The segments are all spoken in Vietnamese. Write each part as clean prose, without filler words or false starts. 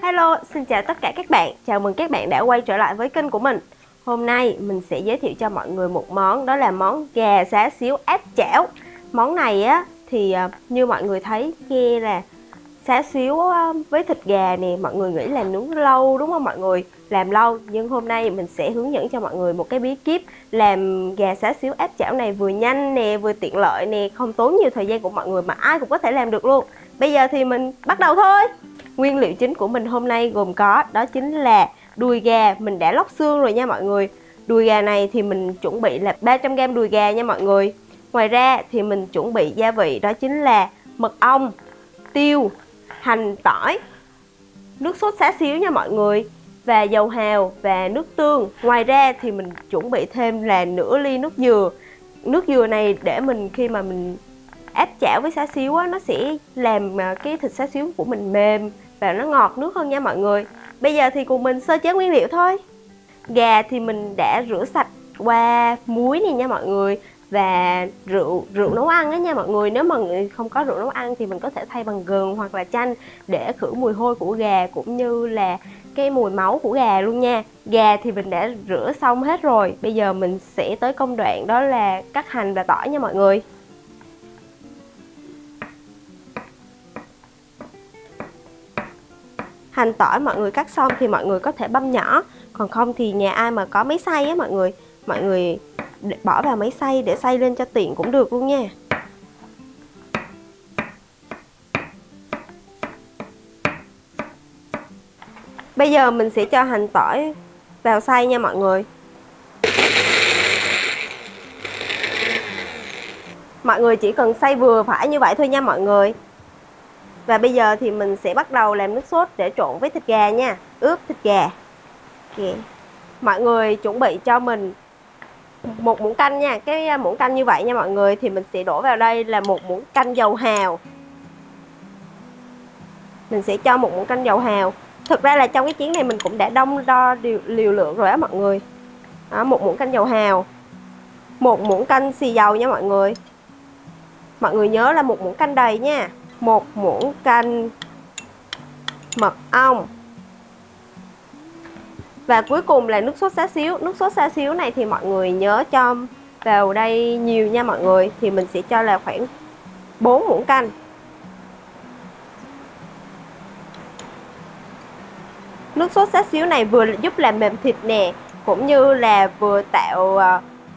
Hello, xin chào tất cả các bạn. Chào mừng các bạn đã quay trở lại với kênh của mình. Hôm nay mình sẽ giới thiệu cho mọi người một món, đó là món gà xá xíu áp chảo. Món này á thì như mọi người thấy nghe là xá xíu với thịt gà nè, mọi người nghĩ là nướng lâu đúng không mọi người? Làm lâu, nhưng hôm nay mình sẽ hướng dẫn cho mọi người một cái bí kíp làm gà xá xíu áp chảo này vừa nhanh nè, vừa tiện lợi nè, không tốn nhiều thời gian của mọi người mà ai cũng có thể làm được luôn. Bây giờ thì mình bắt đầu thôi. Nguyên liệu chính của mình hôm nay gồm có đó chính là đùi gà, mình đã lóc xương rồi nha mọi người. Đùi gà này thì mình chuẩn bị là 300g đùi gà nha mọi người. Ngoài ra thì mình chuẩn bị gia vị đó chính là mật ong, tiêu, hành, tỏi, nước sốt xá xíu nha mọi người, và dầu hào và nước tương. Ngoài ra thì mình chuẩn bị thêm là nửa ly nước dừa. Nước dừa này để mình khi mà mình áp chảo với xá xíu á, nó sẽ làm cái thịt xá xíu của mình mềm và nó ngọt nước hơn nha mọi người. Bây giờ thì cùng mình sơ chế nguyên liệu thôi. Gà thì mình đã rửa sạch qua muối này nha mọi người, và rượu nấu ăn đó nha mọi người. Nếu mà người không có rượu nấu ăn thì mình có thể thay bằng gừng hoặc là chanh để khử mùi hôi của gà cũng như là cái mùi máu của gà luôn nha. Gà thì mình đã rửa xong hết rồi. Bây giờ mình sẽ tới công đoạn đó là cắt hành và tỏi nha mọi người. Hành tỏi mọi người cắt xong thì mọi người có thể băm nhỏ, còn không thì nhà ai mà có máy xay á mọi người bỏ vào máy xay để xay lên cho tiện cũng được luôn nha. Bây giờ mình sẽ cho hành tỏi vào xay nha mọi người. Mọi người chỉ cần xay vừa phải như vậy thôi nha mọi người. Và bây giờ thì mình sẽ bắt đầu làm nước sốt để trộn với thịt gà nha. Ướp thịt gà. Mọi người chuẩn bị cho mình một muỗng canh nha. Cái muỗng canh như vậy nha mọi người. Thì mình sẽ đổ vào đây là một muỗng canh dầu hào. Mình sẽ cho một muỗng canh dầu hào. Thực ra là trong cái chén này mình cũng đã đo liều lượng rồi á mọi người. Đó, một muỗng canh dầu hào, một muỗng canh xì dầu nha mọi người. Mọi người nhớ là một muỗng canh đầy nha. Một muỗng canh mật ong. Và cuối cùng là nước sốt xá xíu. Nước sốt xá xíu này thì mọi người nhớ cho vào đây nhiều nha mọi người. Thì mình sẽ cho là khoảng 4 muỗng canh. Nước sốt xá xíu này vừa giúp làm mềm thịt nè, cũng như là vừa tạo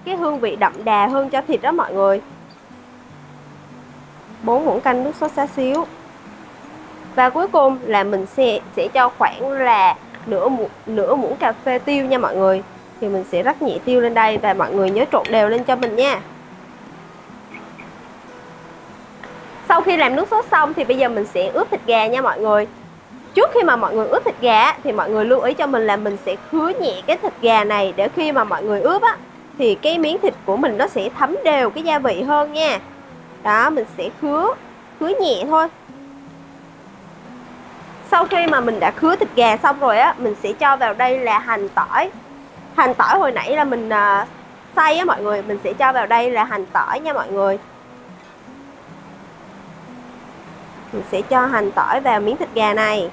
cái hương vị đậm đà hơn cho thịt đó mọi người. 4 muỗng canh nước sốt xá xíu. Và cuối cùng là mình sẽ cho khoảng là nửa muỗng cà phê tiêu nha mọi người. Thì mình sẽ rắc nhẹ tiêu lên đây và mọi người nhớ trộn đều lên cho mình nha. Sau khi làm nước sốt xong thì bây giờ mình sẽ ướp thịt gà nha mọi người. Trước khi mà mọi người ướp thịt gà thì mọi người lưu ý cho mình là mình sẽ khứa nhẹ cái thịt gà này, để khi mà mọi người ướp á thì cái miếng thịt của mình nó sẽ thấm đều cái gia vị hơn nha. Đó, mình sẽ khứa nhẹ thôi. Sau khi mà mình đã khứa thịt gà xong rồi á, mình sẽ cho vào đây là hành tỏi. Hành tỏi hồi nãy là mình xay á mọi người, mình sẽ cho vào đây là hành tỏi nha mọi người. Mình sẽ cho hành tỏi vào miếng thịt gà này.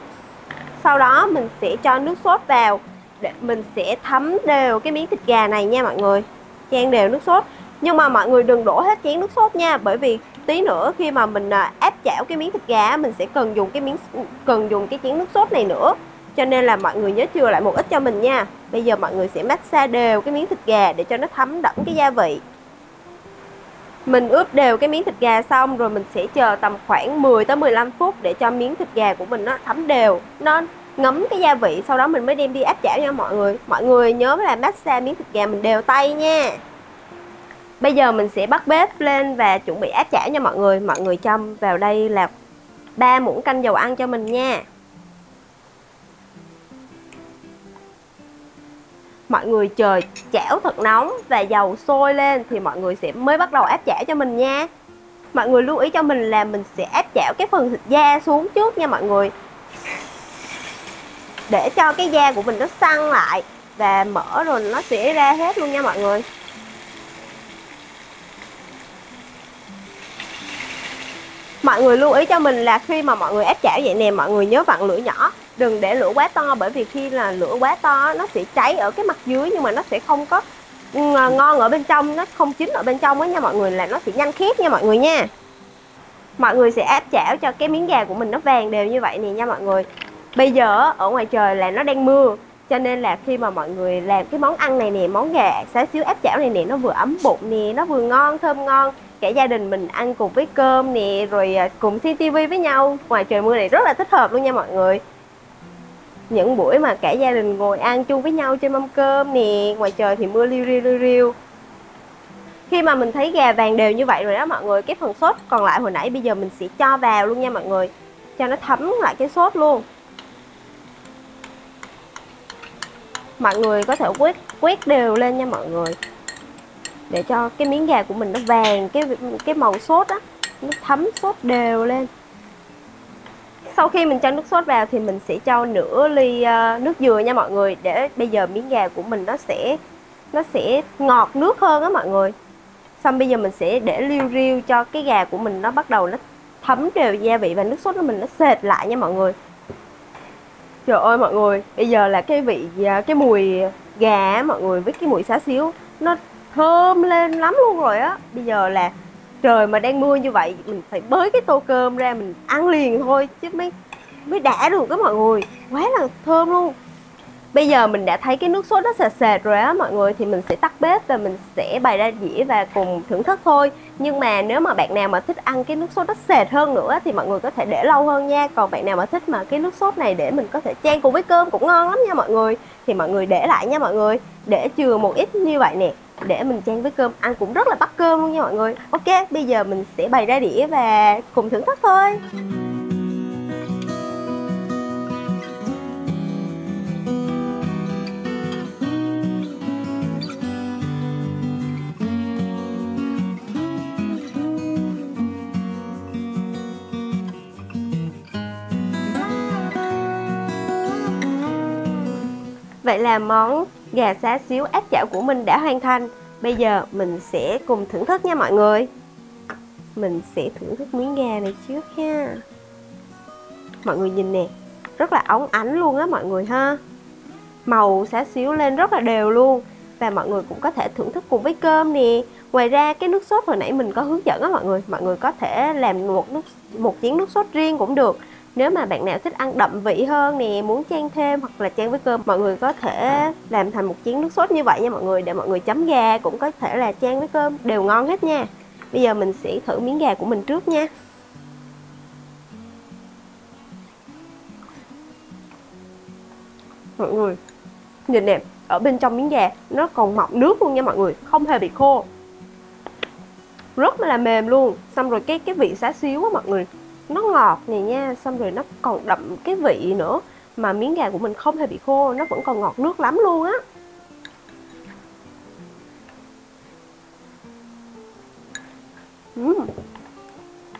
Sau đó mình sẽ cho nước sốt vào để mình sẽ thấm đều cái miếng thịt gà này nha mọi người. Chan đều nước sốt. Nhưng mà mọi người đừng đổ hết chén nước sốt nha, bởi vì tí nữa khi mà mình áp chảo cái miếng thịt gà mình sẽ cần dùng cái chén nước sốt này nữa. Cho nên là mọi người nhớ chừa lại một ít cho mình nha. Bây giờ mọi người sẽ massage đều cái miếng thịt gà để cho nó thấm đậm cái gia vị. Mình ướp đều cái miếng thịt gà xong rồi mình sẽ chờ tầm khoảng 10 tới 15 phút để cho miếng thịt gà của mình nó thấm đều, nó ngấm cái gia vị, sau đó mình mới đem đi áp chảo nha mọi người. Mọi người nhớ là massage miếng thịt gà mình đều tay nha. Bây giờ mình sẽ bắt bếp lên và chuẩn bị áp chảo nha mọi người. Mọi người cho vào đây là 3 muỗng canh dầu ăn cho mình nha. Mọi người chờ chảo thật nóng và dầu sôi lên thì mọi người sẽ mới bắt đầu áp chảo cho mình nha. Mọi người lưu ý cho mình là mình sẽ áp chảo cái phần thịt da xuống trước nha mọi người, để cho cái da của mình nó săn lại và mỡ rồi nó sẽ ra hết luôn nha mọi người. Mọi người lưu ý cho mình là khi mà mọi người ép chảo vậy nè, mọi người nhớ vặn lửa nhỏ, đừng để lửa quá to, bởi vì khi là lửa quá to nó sẽ cháy ở cái mặt dưới nhưng mà nó sẽ không có ngon ở bên trong, nó không chín ở bên trong á nha mọi người, là nó sẽ nhanh khét nha mọi người nha. Mọi người sẽ áp chảo cho cái miếng gà của mình nó vàng đều như vậy nè nha mọi người. Bây giờ ở ngoài trời là nó đang mưa, cho nên là khi mà mọi người làm cái món ăn này nè, món gà xá xíu áp chảo này nè, nó vừa ấm bụng nè, nó vừa ngon, thơm ngon. Cả gia đình mình ăn cùng với cơm nè, rồi cùng xem tivi với nhau ngoài trời mưa này rất là thích hợp luôn nha mọi người. Những buổi mà cả gia đình ngồi ăn chung với nhau trên mâm cơm nè, ngoài trời thì mưa liu riu liu riu. Khi mà mình thấy gà vàng đều như vậy rồi đó mọi người, cái phần sốt còn lại hồi nãy bây giờ mình sẽ cho vào luôn nha mọi người, cho nó thấm lại cái sốt luôn. Mọi người có thể quét đều lên nha mọi người, để cho cái miếng gà của mình nó vàng, cái màu sốt á, nó thấm sốt đều lên. Sau khi mình cho nước sốt vào thì mình sẽ cho nửa ly nước dừa nha mọi người, để bây giờ miếng gà của mình nó sẽ ngọt nước hơn á mọi người. Xong bây giờ mình sẽ để liu riu cho cái gà của mình nó bắt đầu nó thấm đều gia vị và nước sốt của mình nó sệt lại nha mọi người. Trời ơi mọi người, bây giờ là cái mùi gà á, mọi người, với cái mùi xá xíu nó thơm lên lắm luôn rồi á. Bây giờ là trời mà đang mưa như vậy, mình phải bới cái tô cơm ra mình ăn liền thôi chứ mới đã được đó mọi người, quá là thơm luôn. Bây giờ mình đã thấy cái nước sốt nó sệt sệt rồi á mọi người, thì mình sẽ tắt bếp và mình sẽ bày ra dĩa và cùng thưởng thức thôi. Nhưng mà nếu mà bạn nào mà thích ăn cái nước sốt nó sệt hơn nữa thì mọi người có thể để lâu hơn nha. Còn bạn nào mà thích mà cái nước sốt này để mình có thể chan cùng với cơm cũng ngon lắm nha mọi người, thì mọi người để lại nha mọi người, để chừa một ít như vậy nè, để mình chan với cơm ăn cũng rất là bắt cơm luôn nha mọi người. Ok, bây giờ mình sẽ bày ra đĩa và cùng thưởng thức thôi. Vậy là món gà xá xíu áp chảo của mình đã hoàn thành. Bây giờ mình sẽ cùng thưởng thức nha mọi người. Mình sẽ thưởng thức miếng gà này trước ha. Mọi người nhìn nè, rất là óng ánh luôn á mọi người ha. Màu xá xíu lên rất là đều luôn. Và mọi người cũng có thể thưởng thức cùng với cơm nè. Ngoài ra cái nước sốt hồi nãy mình có hướng dẫn á mọi người có thể làm một chén nước sốt riêng cũng được. Nếu mà bạn nào thích ăn đậm vị hơn nè, muốn chan thêm hoặc là chan với cơm, mọi người có thể làm thành một chén nước sốt như vậy nha mọi người, để mọi người chấm gà cũng có thể là chan với cơm, đều ngon hết nha. Bây giờ mình sẽ thử miếng gà của mình trước nha. Mọi người nhìn nè, ở bên trong miếng gà nó còn mọng nước luôn nha mọi người, không hề bị khô, rất là mềm luôn. Xong rồi cái vị xá xíu á mọi người, nó ngọt này nha, xong rồi nó còn đậm cái vị nữa, mà miếng gà của mình không hề bị khô, nó vẫn còn ngọt nước lắm luôn á.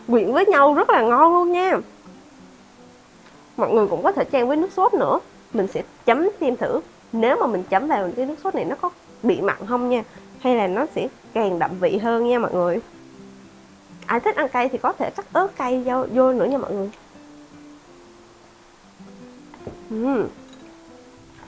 Quyện với nhau rất là ngon luôn nha. Mọi người cũng có thể chan với nước sốt nữa. Mình sẽ chấm thêm thử, nếu mà mình chấm vào cái nước sốt này nó có bị mặn không nha, hay là nó sẽ càng đậm vị hơn nha mọi người. Ai thích ăn cay thì có thể cắt ớt cay vô nữa nha mọi người.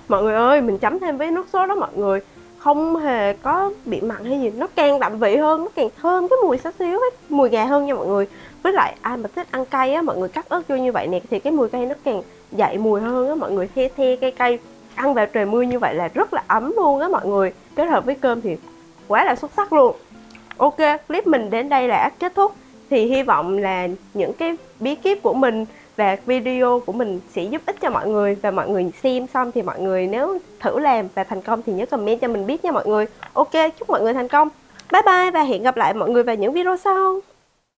Mọi người ơi, mình chấm thêm với nước sốt đó mọi người, không hề có bị mặn hay gì, nó càng đậm vị hơn, nó càng thơm cái mùi xá xíu ấy, mùi gà hơn nha mọi người. Với lại ai mà thích ăn cay á, mọi người cắt ớt vô như vậy nè, thì cái mùi cay nó càng dậy mùi hơn á mọi người. The cay cay, ăn vào trời mưa như vậy là rất là ấm luôn á mọi người, kết hợp với cơm thì quá là xuất sắc luôn. Ok, clip mình đến đây là kết thúc. Thì hy vọng là những cái bí kíp của mình và video của mình sẽ giúp ích cho mọi người. Và mọi người xem xong thì mọi người nếu thử làm và thành công thì nhớ comment cho mình biết nha mọi người. Ok, chúc mọi người thành công. Bye bye và hẹn gặp lại mọi người vào những video sau.